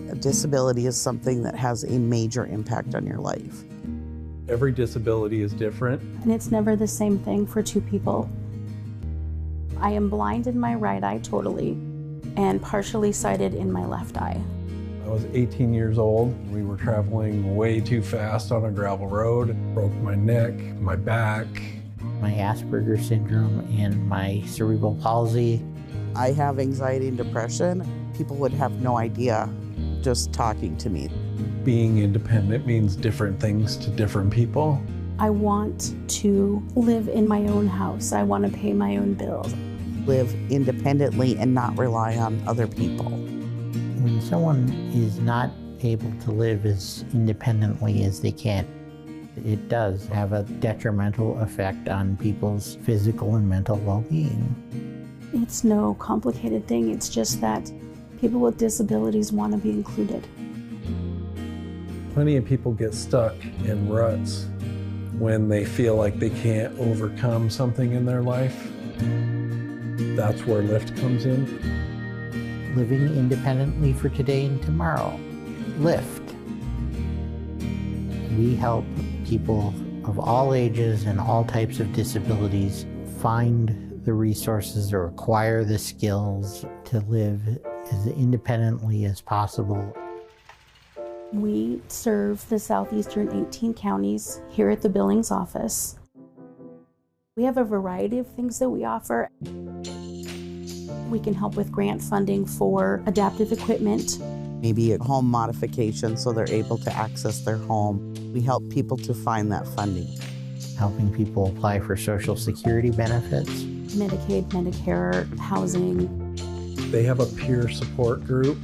A disability is something that has a major impact on your life. Every disability is different. And it's never the same thing for two people. I am blind in my right eye totally and partially sighted in my left eye. I was 18 years old. We were traveling way too fast on a gravel road. Broke my neck, my back. My Asperger's syndrome and my cerebral palsy. I have anxiety and depression. People would have no idea just talking to me. Being independent means different things to different people. I want to live in my own house. I want to pay my own bills. Live independently and not rely on other people. When someone is not able to live as independently as they can, it does have a detrimental effect on people's physical and mental well-being. It's no complicated thing. It's just that people with disabilities want to be included. Plenty of people get stuck in ruts when they feel like they can't overcome something in their life. That's where LIFTT comes in. Living independently for today and tomorrow. LIFTT. We help people of all ages and all types of disabilities find the resources or acquire the skills to live as independently as possible. We serve the southeastern 18 counties here at the Billings office. We have a variety of things that we offer. We can help with grant funding for adaptive equipment. Maybe a home modification so they're able to access their home. We help people to find that funding. Helping people apply for Social Security benefits. Medicaid, Medicare, housing. They have a peer support group.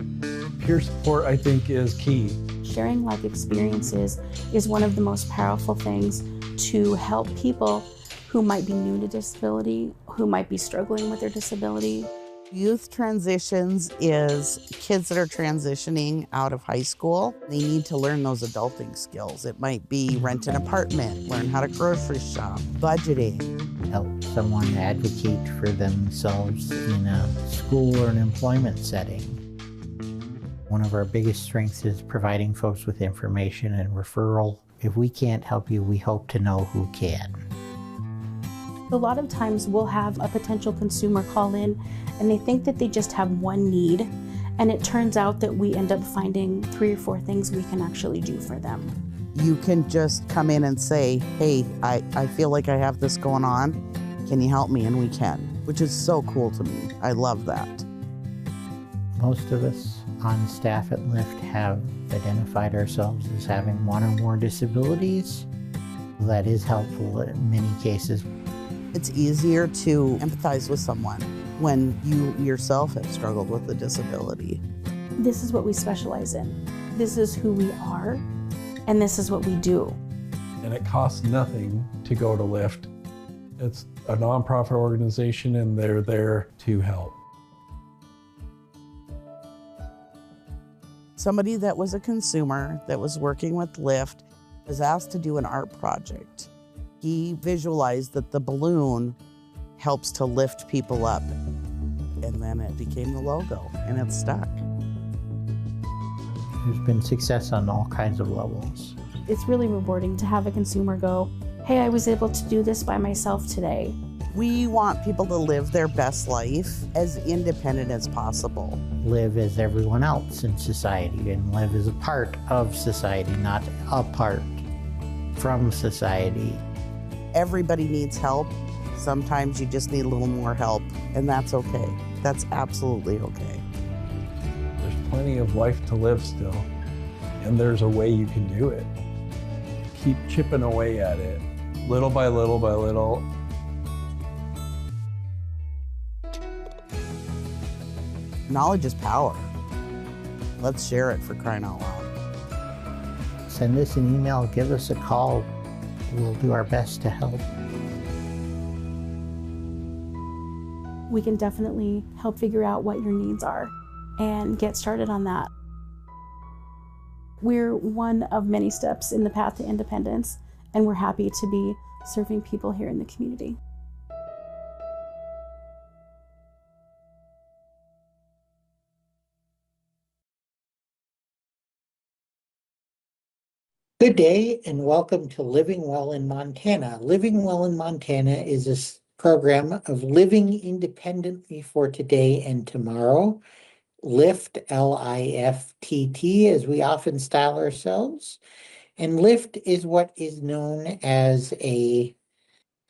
Peer support, I think, is key. Sharing life experiences is one of the most powerful things to help people who might be new to disability, who might be struggling with their disability. Youth transitions is kids that are transitioning out of high school. They need to learn those adulting skills. It might be rent an apartment, learn how to grocery shop, budgeting. Help someone advocate for themselves in a school or an employment setting. One of our biggest strengths is providing folks with information and referral. If we can't help you, we hope to know who can. A lot of times we'll have a potential consumer call in and they think that they just have one need, and it turns out that we end up finding 3 or 4 things we can actually do for them. You can just come in and say, hey, I feel like I have this going on. Can you help me? And we can, which is so cool to me. I love that. Most of us on staff at LIFTT have identified ourselves as having one or more disabilities. That is helpful in many cases. It's easier to empathize with someone when you yourself have struggled with a disability. This is what we specialize in. This is who we are, and this is what we do. And it costs nothing to go to LIFTT. It's a nonprofit organization and they're there to help. Somebody that was a consumer that was working with LIFTT was asked to do an art project. He visualized that the balloon helps to lift people up. And then it became the logo, and it's stuck. There's been success on all kinds of levels. It's really rewarding to have a consumer go, hey, I was able to do this by myself today. We want people to live their best life as independent as possible. Live as everyone else in society and live as a part of society, not apart from society. Everybody needs help. Sometimes you just need a little more help, and that's okay. That's absolutely okay. There's plenty of life to live still, and there's a way you can do it. Keep chipping away at it, little by little by little. Knowledge is power. Let's share it, for crying out loud. Send us an email, give us a call. We'll do our best to help. We can definitely help figure out what your needs are and get started on that. We're one of many steps in the path to independence, and we're happy to be serving people here in the community. Good day and welcome to Living Well in Montana. Living Well in Montana is a program of living independently for today and tomorrow. LIFT, LIFTT, as we often style ourselves. And LIFT is what is known as a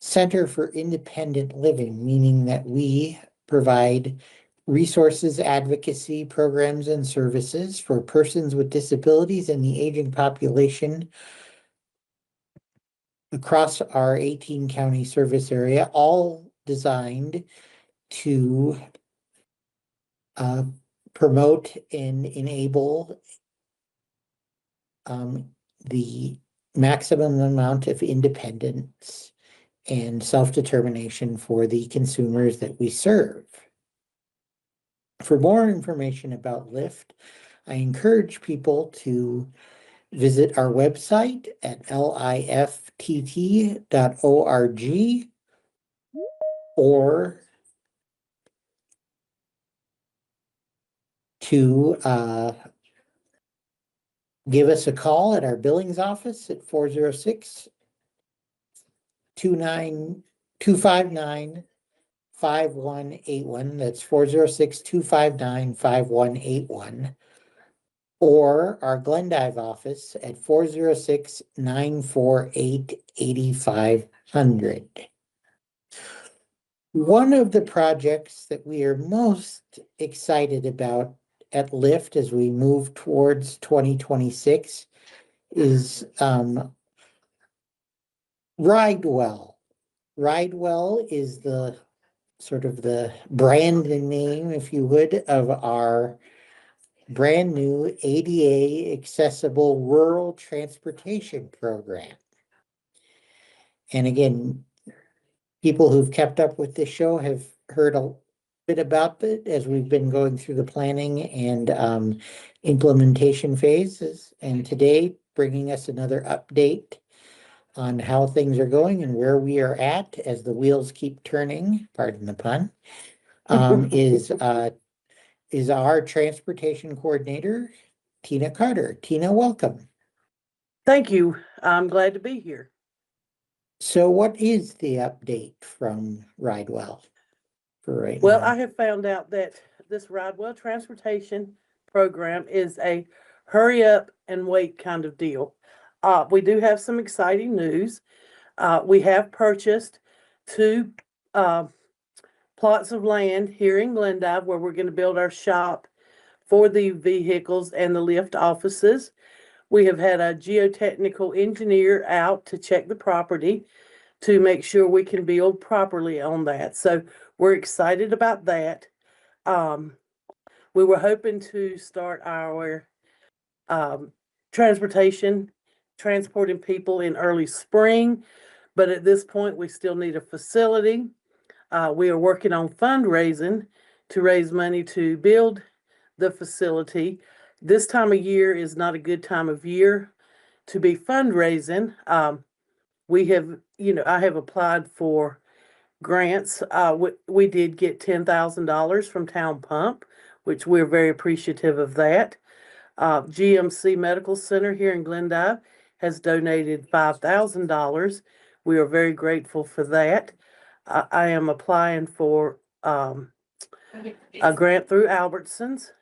Center for Independent Living, meaning that we provide resources, advocacy programs, and services for persons with disabilities and the aging population across our 18 county service area, all designed to promote and enable the maximum amount of independence and self-determination for the consumers that we serve. For more information about LIFT, I encourage people to visit our website at lift.org or to give us a call at our Billings office at 406-259-5181. That's 406-259-5181. Or our Glendive office at 406-948-8500. One of the projects that we are most excited about at LIFT as we move towards 2026 is RideWell. RideWell is the sort of the brand name, if you would, of our brand new ADA accessible rural transportation program. And again, people who've kept up with this show have heard a bit about it as we've been going through the planning and implementation phases. And today, bringing us another update on how things are going and where we are at as the wheels keep turning, pardon the pun, is our transportation coordinator, Tina Carter. Tina, welcome. Thank you. I'm glad to be here. So what is the update from RideWell for right Well, now? I have found out that this RideWell transportation program is a hurry up and wait kind of deal. We do have some exciting news. We have purchased 2 plots of land here in Glendive where we're going to build our shop for the vehicles and the LIFT offices. We have had a geotechnical engineer out to check the property to make sure we can build properly on that. So we're excited about that. We were hoping to start our transporting people in early spring, but at this point we still need a facility. We are working on fundraising to raise money to build the facility. This time of year is not a good time of year to be fundraising. We have, I have applied for grants. We did get $10,000 from Town Pump, which we're very appreciative of that. GMC Medical Center here in Glendive has donated $5,000. We are very grateful for that. I am applying for a grant through Albertsons.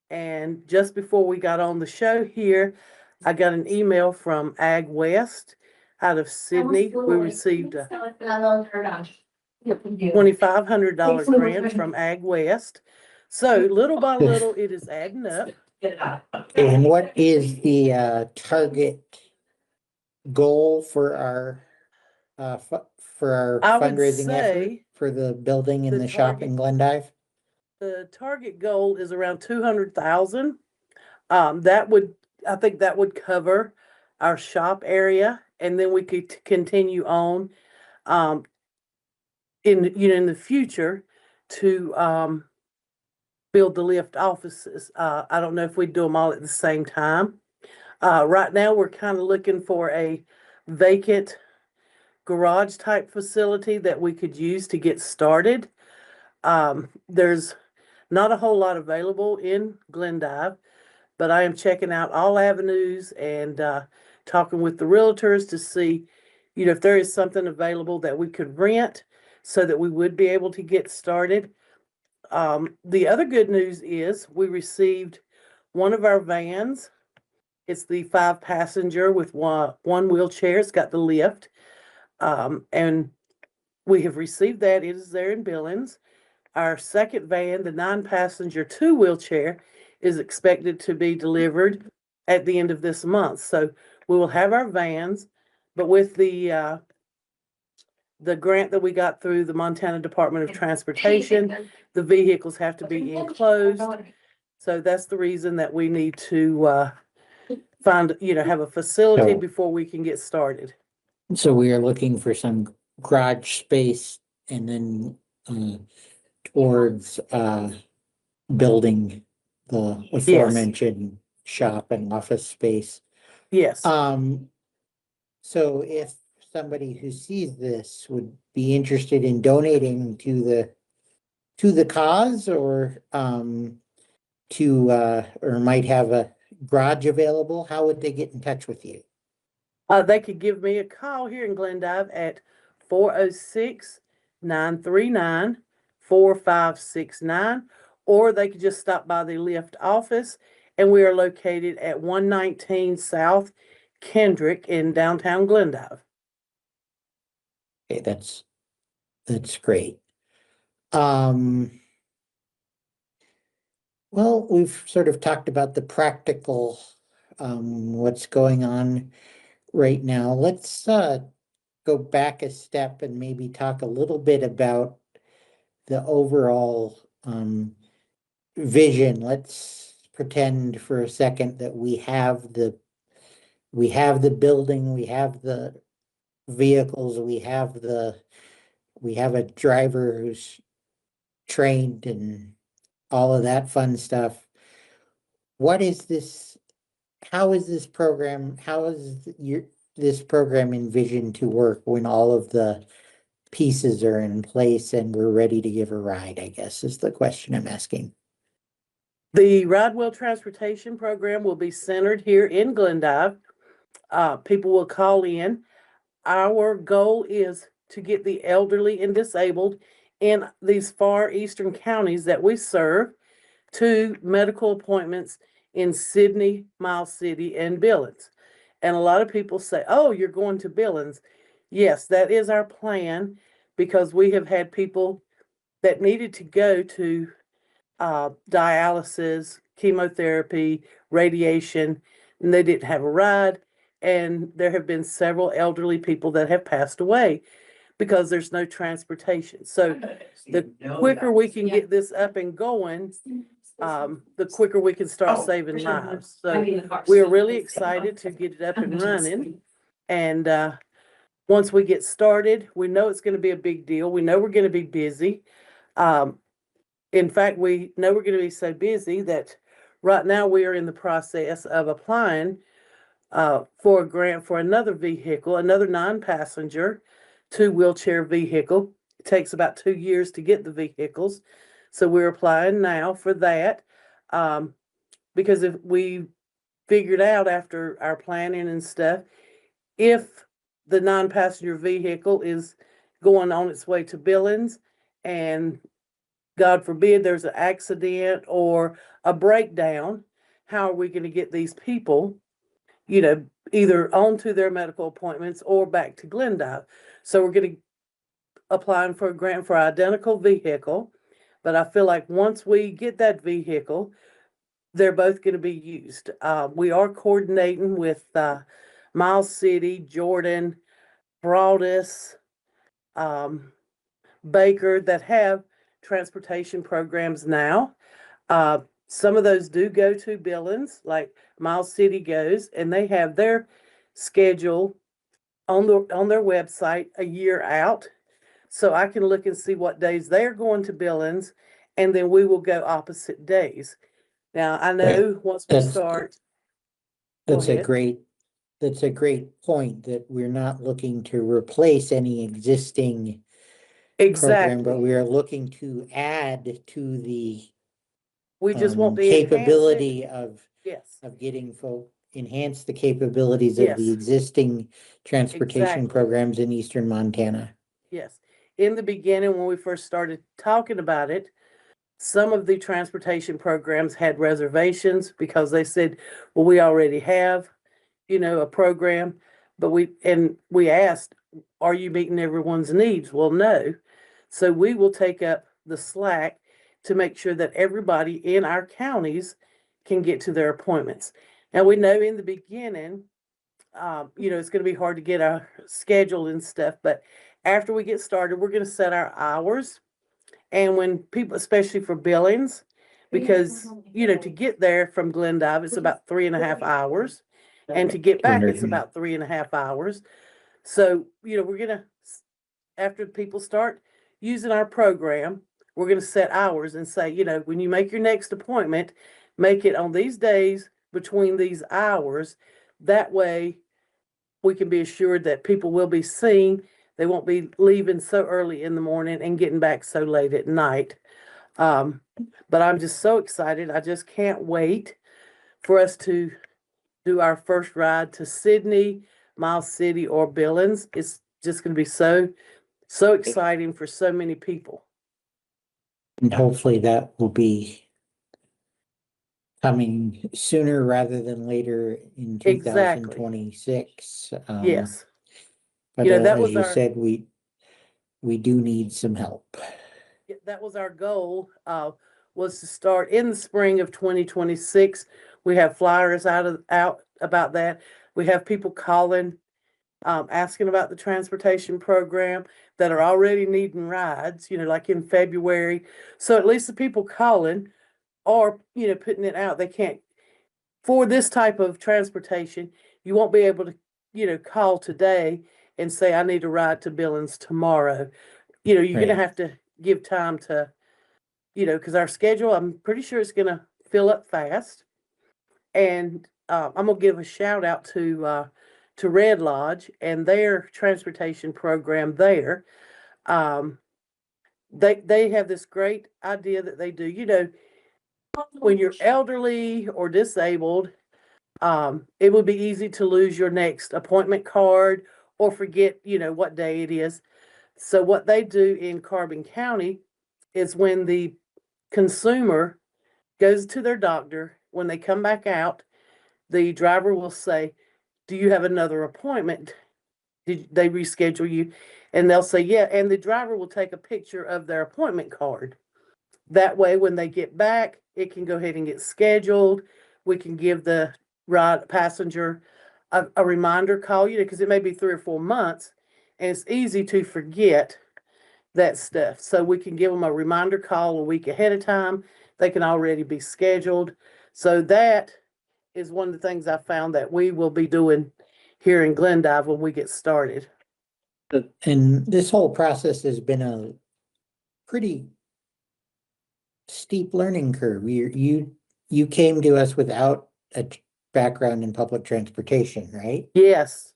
And just before we got on the show here, I got an email from Ag West out of Sydney. We received a $2,500 grant from Ag West. So little by little, it is adding up. And what is the target goal for our fundraising effort for the building and the shop in Glendive? The target goal is around 200,000. I think that would cover our shop area, and then we could continue on in the future to build the LIFT offices. I don't know if we'd do them all at the same time. Right now, we're kind of looking for a vacant garage type facility that we could use to get started. There's not a whole lot available in Glendive, but I am checking out all avenues and talking with the realtors to see, if there is something available that we could rent so that we would be able to get started. The other good news is we received one of our vans. It's the 5-passenger with one wheelchair. It's got the lift. And we have received that. It is there in Billings. Our second van, the 9-passenger 2-wheelchair, is expected to be delivered at the end of this month. So we will have our vans, but with the grant that we got through the Montana Department of Transportation, the vehicles have to be enclosed. So that's the reason that we need to have a facility before we can get started. So we are looking for some garage space and then towards building the aforementioned shop and office space. Yes. So if somebody who sees this would be interested in donating to the cause, or or might have a garage available, how would they get in touch with you? They could give me a call here in Glendive at 406-939-4569, or they could just stop by the LIFTT office, and we are located at 119 South Kendrick in downtown Glendive. Okay, that's great. Well, we've sort of talked about the practical, what's going on right now. Let's go back a step and maybe talk a little bit about the overall vision. Let's pretend for a second that we have the building, we have the vehicles, we have a driver who's trained and all of that fun stuff. What is this? How is this program envisioned to work when all of the pieces are in place and we're ready to give a ride, I guess, is the question I'm asking. The RideWell transportation program will be centered here in Glendive. People will call in. Our goal is to get the elderly and disabled in these far eastern counties that we serve to medical appointments in Sidney, Miles City, and Billings. And a lot of people say, oh, you're going to Billings. Yes, that is our plan, because we have had people that needed to go to dialysis, chemotherapy, radiation, and they didn't have a ride. And there have been several elderly people that have passed away because there's no transportation. So the quicker we can get this up and going, the quicker we can start saving lives. So we are really excited to get it up and running. And once we get started, we know it's going to be a big deal. We know we're going to be busy. In fact, we know we're going to be so busy that right now we are in the process of applying for a grant for another vehicle, another 9-passenger 2-wheelchair vehicle. It takes about 2 years to get the vehicles. So we're applying now for that, because if we figured out after our planning and stuff, if the 9-passenger vehicle is going on its way to Billings and God forbid there's an accident or a breakdown, how are we going to get these people, either onto their medical appointments or back to Glendive? So we're going to applying for a grant for identical vehicle. But I feel like once we get that vehicle, they're both going to be used. We are coordinating with Miles City, Jordan, Broadus, Baker, that have transportation programs now. Some of those do go to Billings, like Miles City goes, and they have their schedule on their website a year out. So I can look and see what days they're going to Billings, and then we will go opposite days. Now, I know once we start. That's a great point, that we're not looking to replace any existing program, but we are looking to add to the we just want the capability of yes, getting enhance the capabilities of the Yes. existing transportation Exactly. programs in eastern Montana. Yes. In the beginning, when we first started talking about it, some of the transportation programs had reservations because they said, well, we already have, a program, but we asked, are you meeting everyone's needs? Well, no. So we will take up the slack to make sure that everybody in our counties can get to their appointments. Now, we know in the beginning, it's going to be hard to get our schedule and stuff, but after we get started, we're going to set our hours. And when people, especially for Billings, because, to get there from Glendive, it's about 3.5 hours. And to get back, it's about 3.5 hours. So, we're going to, after people start using our program, we're going to set hours and say, when you make your next appointment, make it on these days between these hours. That way we can be assured that people will be seen. They won't be leaving so early in the morning and getting back so late at night. But I'm just so excited. I just can't wait for us to do our first ride to Sydney, Miles City, or Billings. It's just going to be so exciting for so many people. And hopefully that will be coming sooner rather than later in Exactly. 2026. Yes. But that as was you said, we do need some help. That was our goal, was to start in the spring of 2026. We have flyers out about that. We have people calling, asking about the transportation program that are already needing rides, like in February. So at least the people calling are, putting it out. They can't, for this type of transportation, you won't be able to, call today and say, I need a ride to Billings tomorrow. You're going to have to give time to, because our schedule, I'm pretty sure it's going to fill up fast. And I'm going to give a shout out to Red Lodge and their transportation program there. They have this great idea that they do. When you're elderly or disabled, it would be easy to lose your next appointment card or forget, what day it is. So what they do in Carbon County is when the consumer goes to their doctor, when they come back out, the driver will say, do you have another appointment? Did they reschedule you? And they'll say, yeah. And the driver will take a picture of their appointment card. That way, when they get back, it can go ahead and get scheduled. We can give the ride passenger a reminder call, because it may be 3 or 4 months, and it's easy to forget that stuff. So we can give them a reminder call a week ahead of time. They can already be scheduled. So that is one of the things I found that we will be doing here in Glendive when we get started. And this whole process has been a pretty steep learning curve. You came to us without a background in public transportation, right? Yes.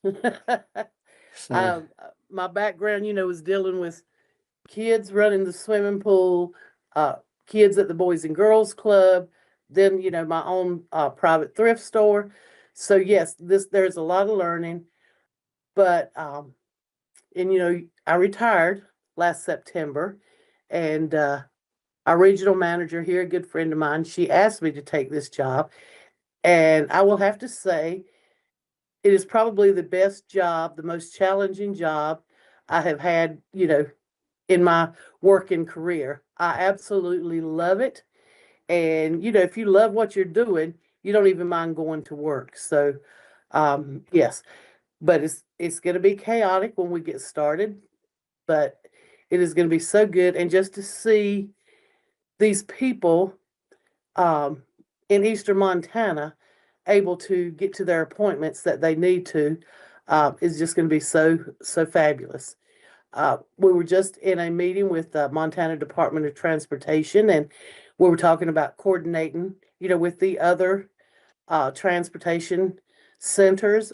So, My background, is dealing with kids running the swimming pool, kids at the Boys and Girls Club, then, my own private thrift store. So yes, there's a lot of learning, but, I retired last September, and our regional manager here, a good friend of mine, she asked me to take this job. And I will have to say, it is probably the best job, the most challenging job I have had, in my working career. I absolutely love it. And, if you love what you're doing, you don't even mind going to work. So, yes, but it's going to be chaotic when we get started, but it is going to be so good. And just to see these people in eastern Montana able to get to their appointments that they need to is just going to be so fabulous. We were just in a meeting with the Montana Department of Transportation, and we were talking about coordinating, with the other transportation centers,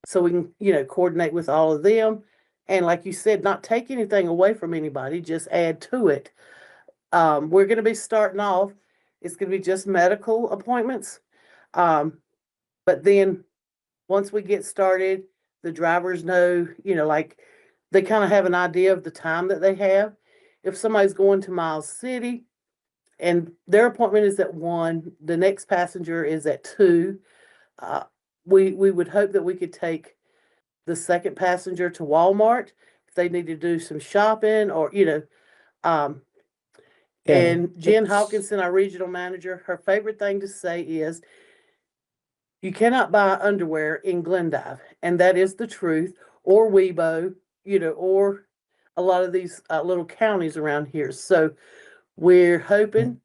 so we can, coordinate with all of them. And like you said, not take anything away from anybody, just add to it. We're going to be starting off, it's going to be just medical appointments. But then once we get started, the drivers know, like they kind of have an idea of the time that they have. If somebody's going to Miles City and their appointment is at 1, the next passenger is at 2, uh, we would hope that we could take the second passenger to Walmart if they need to do some shopping or, um, Yeah, and Jen that's- Hawkinson, our regional manager, her favorite thing to say is, you cannot buy underwear in Glendive, and that is the truth, or Weibo, or a lot of these little counties around here. So we're hoping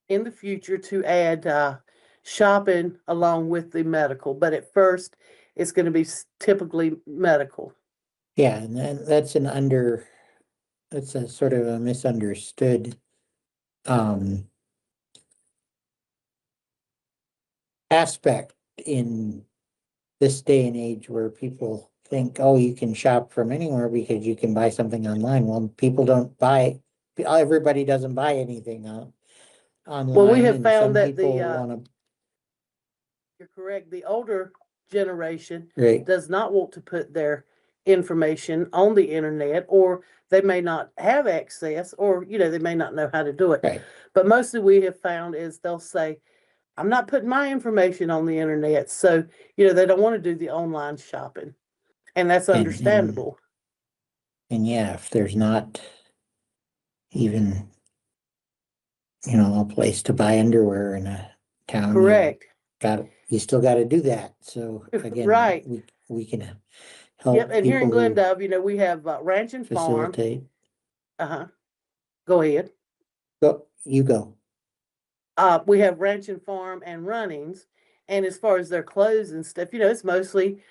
in the future to add shopping along with the medical, but at first it's going to be typically medical. Yeah, and that's that's a sort of a misunderstood um aspect in this day and age where people think, oh, you can shop from anywhere because you can buy something online. Well, people don't buy, everybody doesn't buy anything Well, we online, have and found some that people want to, you're correct, the older generation right, does not want to put their information on the internet, or they may not have access, or they may not know how to do it. right. But mostly we have found is they'll say, I'm not putting my information on the internet. So, they don't want to do the online shopping. And that's And, understandable. and yeah, if there's not even, a place to buy underwear in a town, Correct. you still got to do that. So again, Right. we can Yep. help And here in people who Glendive, we have Ranch and Farm. facilitate. Go ahead. Go, you go. We have Ranch and Farm and Runnings. And as far as their clothes and stuff, it's mostly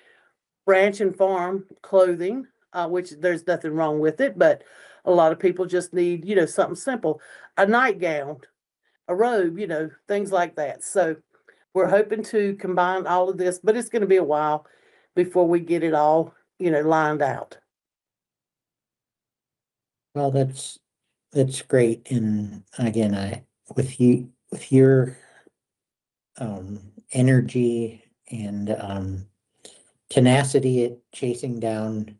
Ranch and Farm clothing, which there's nothing wrong with it, but a lot of people just need, something simple, a nightgown, a robe, things like that. So we're hoping to combine all of this, but it's going to be a while before we get it all, lined out. Well, that's great. And again, with your energy and tenacity at chasing down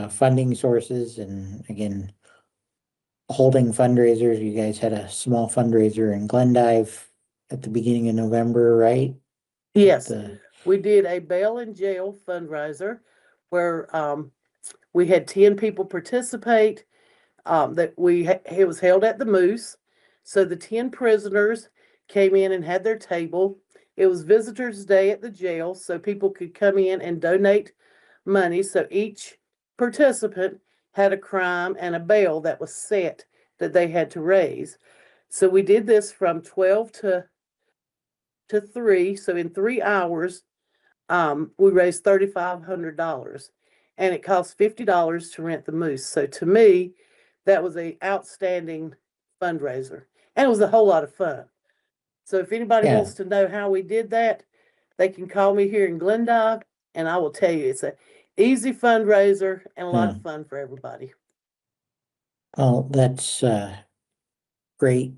funding sources, and again, holding fundraisers. You guys had a small fundraiser in Glendive at the beginning of November, right? Yes, The, we did a bail in jail fundraiser where we had 10 people participate. It was held at the Moose. So the 10 prisoners came in and had their table. It was Visitors Day at the jail, so people could come in and donate money. So each participant had a crime and a bail that was set that they had to raise. So we did this from 12 to 3. So in 3 hours, we raised $3,500, and it cost $50 to rent the Moose. So to me, that was a outstanding fundraiser, and it was a whole lot of fun. So if anybody Yeah. wants to know how we did that, they can call me here in Glendive, and I will tell you it's a easy fundraiser and a lot of fun for everybody. well, that's great.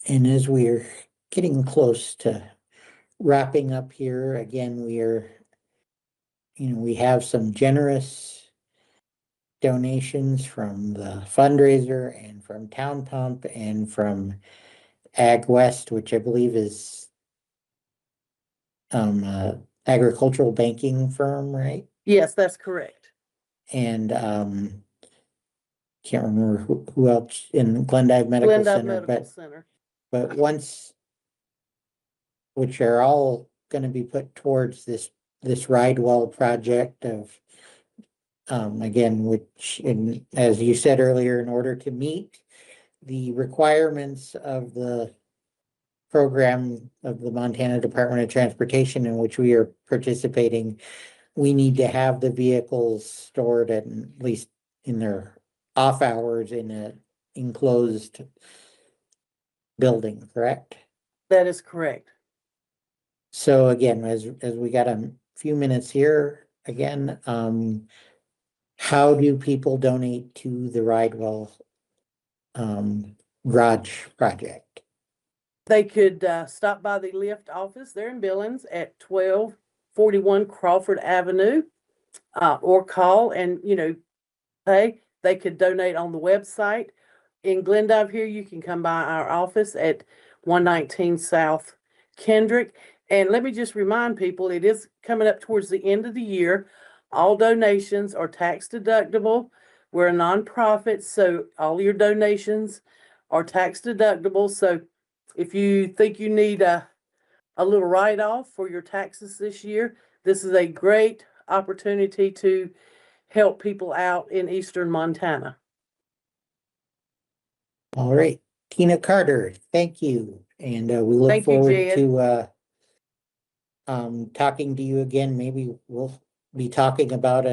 And as we're getting close to wrapping up here, again, we have some generous donations from the fundraiser and from Town Pump and from Ag West, which I believe is agricultural banking firm, right? Yes, that's correct. And can't remember who else in Glendive Medical Glendive Center, Medical Center. but which are all going to be put towards this RideWell project of again, which as you said earlier, in order to meet the requirements of the program of the Montana Department of Transportation in which we are participating, we need to have the vehicles stored at least in their off hours in a enclosed building, correct? That is correct. So again, as we got a few minutes here, again, how do people donate to the RideWell garage project? They could stop by the LIFTT office there in Billings at 1241 Crawford Avenue, or call and, pay. They could donate on the website. In Glendive here, you can come by our office at 119 South Kendrick. And let me just remind people, it is coming up towards the end of the year. All donations are tax deductible. We're a nonprofit, so all your donations are tax deductible. So if you think you need a little write-off for your taxes this year, this is a great opportunity to help people out in eastern Montana. All right, Tina Carter, thank you. And we look Thank you, forward Jed. to talking to you again. Maybe we'll be talking about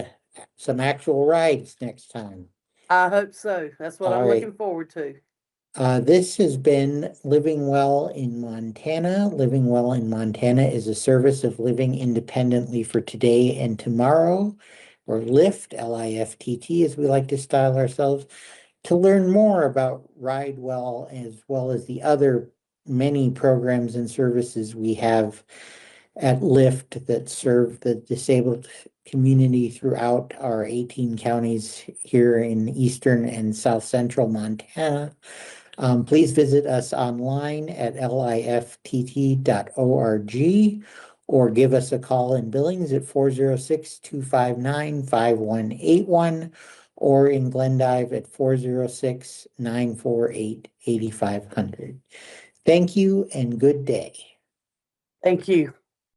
some actual rides next time. I hope so. That's what All I'm right. looking forward to. This has been Living Well in Montana. Living Well in Montana is a service of living independently for today and tomorrow, or LIFTT, L-I-F-T-T, as we like to style ourselves. To learn more about RideWell, as well as the other many programs and services we have at LIFTT that serve the disabled community throughout our 18 counties here in eastern and south central Montana, please visit us online at lift.org or give us a call in Billings at 406-259-5181 or in Glendive at 406-948-8500. Thank you and good day. Thank you.